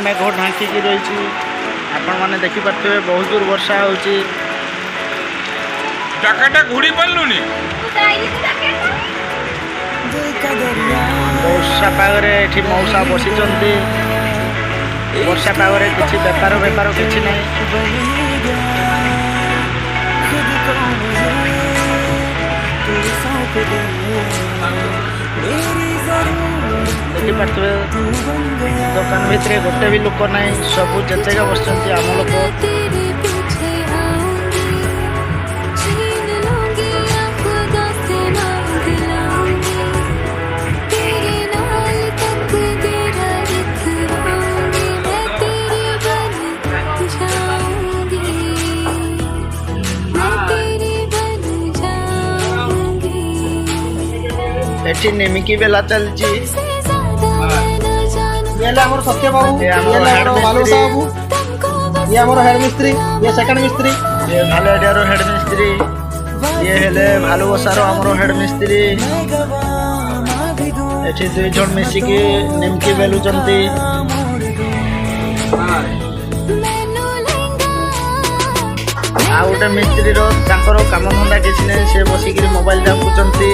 मेघ ढांकी रही आपण मैंने देखिपे बहुत दूर वर्षा होची घुड़ी पड़लुनी वर्षा पागरे एठी मौसा बसी वर्षा पागरे किसी बेपार किसी नहीं देखिपे दुकान भितर गोटे भी लोक ना सब जिते बस आम लोग एठी नेमिकी बेला चलची ये हमर सत्य बाबू ये हमर बालू साहब ये हमर हेड मिस्त्री ये सेकंड मिस्त्री ये भालेडियारो हेड मिस्त्री ये हेले भालू बसारो हमरो हेड मिस्त्री एठी दुई जण मिसी के नेमकी बेलु चंती आ उटे मिस्त्री रो तांकर काम धंदा किछि नै से बसी के मोबाइल दापुचंती